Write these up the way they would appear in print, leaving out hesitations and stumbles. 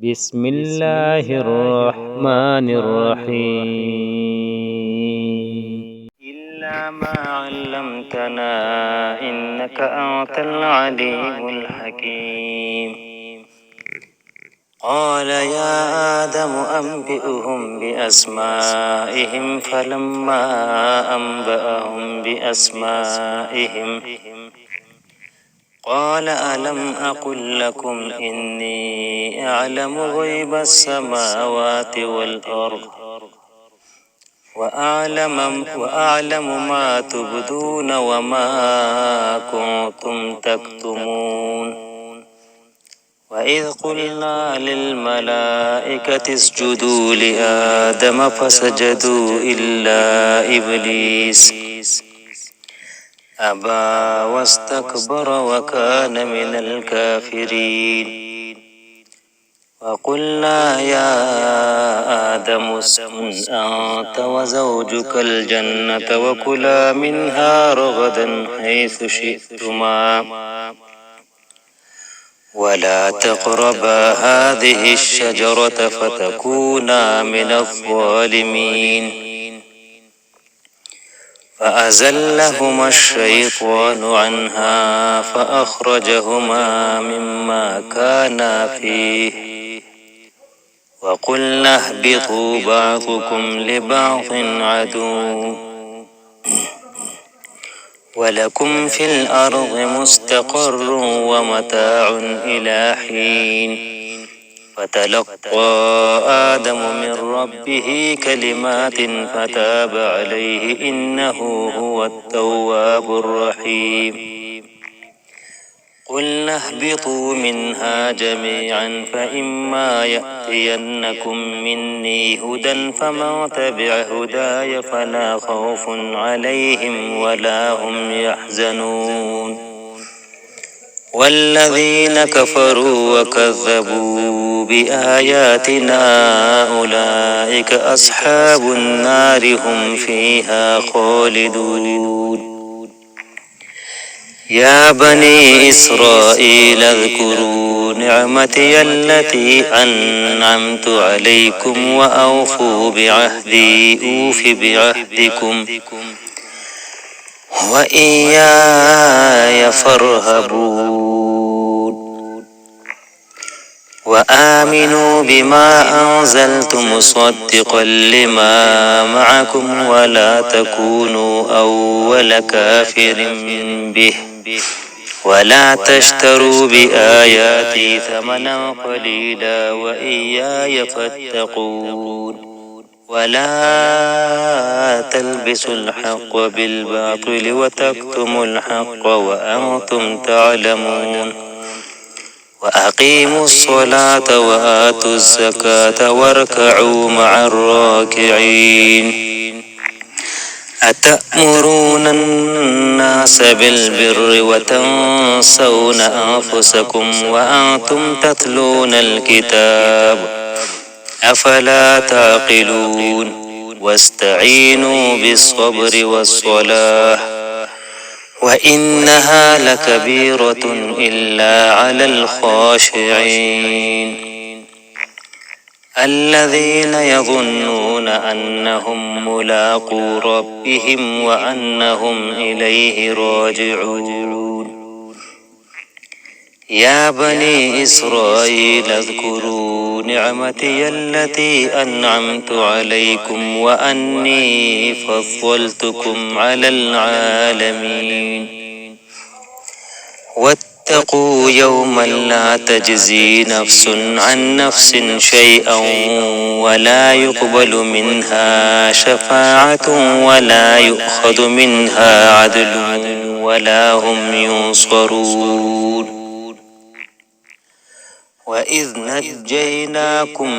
بسم الله الرحمن الرحيم إلا ما علمتنا إنك أنت العليم الحكيم قال يا آدم أنبئهم بأسمائهم فلما أنبأهم بأسمائهم قال ألم أقل لكم إني أعلم غيب السماوات والأرض وأعلم ما تبدون وما كنتم تكتمون وإذ قلنا للملائكة اسجدوا لآدم فسجدوا إلا إبليس أبى واستكبر وكان من الكافرين وقلنا يا آدم اسكن أنت وزوجك الجنة وكلا منها رغدا حيث شئتما ولا تقربا هذه الشجرة فتكونا من الظالمين فأزلهما الشيطان عنها فأخرجهما مما كانا فيه وقلنا اهبطوا بعضكم لبعض عدو ولكم في الأرض مستقر ومتاع إلى حين فتلقى آدم من ربه كلمات فتاب عليه إنه هو التواب الرحيم قلنا اهبطوا منها جميعا فإما يأتينكم مني هدى فمن تبع هداي فلا خوف عليهم ولا هم يحزنون والذين كفروا وكذبوا بآياتنا أولئك أصحاب النار هم فيها خالدون يا بني إسرائيل اذكروا نعمتي التي أنعمت عليكم وأوفوا بعهدي أوف بعهدكم وإياي فارهبون وآمنوا بما أنزلت مصدقا لما معكم ولا تكونوا أول كافر به ولا تشتروا بآياتي ثمنا قليلا وإياي فاتقون ولا تلبسوا الحق بالباطل وتكتموا الحق وأنتم تعلمون وأقيموا الصلاة وآتوا الزكاة واركعوا مع الراكعين أتأمرون الناس بالبر وتنسون أنفسكم وأنتم تتلون الكتاب أفلا تعقلون واستعينوا بالصبر والصلاة وإنها لكبيرة إلا على الخاشعين الذين يظنون أنهم ملاقو ربهم وأنهم إليه راجعون يا بني إسرائيل اذكروا نعمتي التي أنعمت عليكم وأني فضلتكم على العالمين واتقوا يوما لا تجزي نفس عن نفس شيئا ولا يقبل منها شفاعة ولا يؤخذ منها عدل ولا هم ينصرون وإذ نجيناكم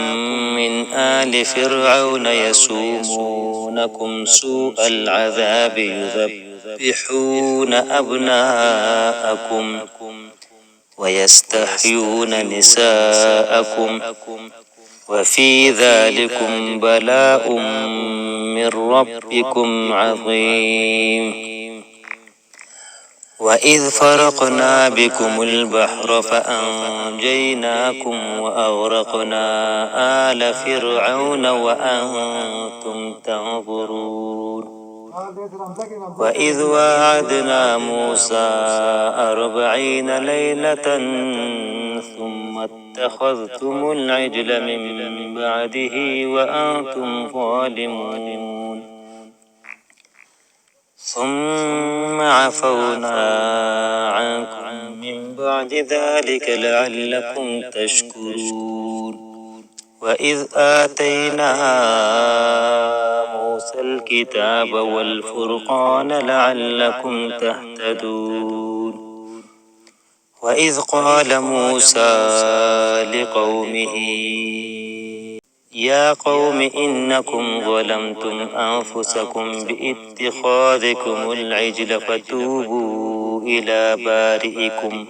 من آل فرعون يسومونكم سوء العذاب يذبحون أبناءكم ويستحيون نساءكم وفي ذلكم بلاء من ربكم عظيم وإذ فرقنا بكم البحر فأنجيناكم وأغرقنا آل فرعون وأنتم تنظرون وإذ واعدنا موسى 40 ليلة ثم اتخذتم العجل من بعده وأنتم ظالمون ثم عفونا عنكم من بعد ذلك لعلكم تشكرون وإذ آتينا موسى الكتاب والفرقان لعلكم تهتدون وإذ قال موسى لقومه يا قوم إنكم ظلمتم أنفسكم باتخاذكم العجل فتوبوا إلى بارئكم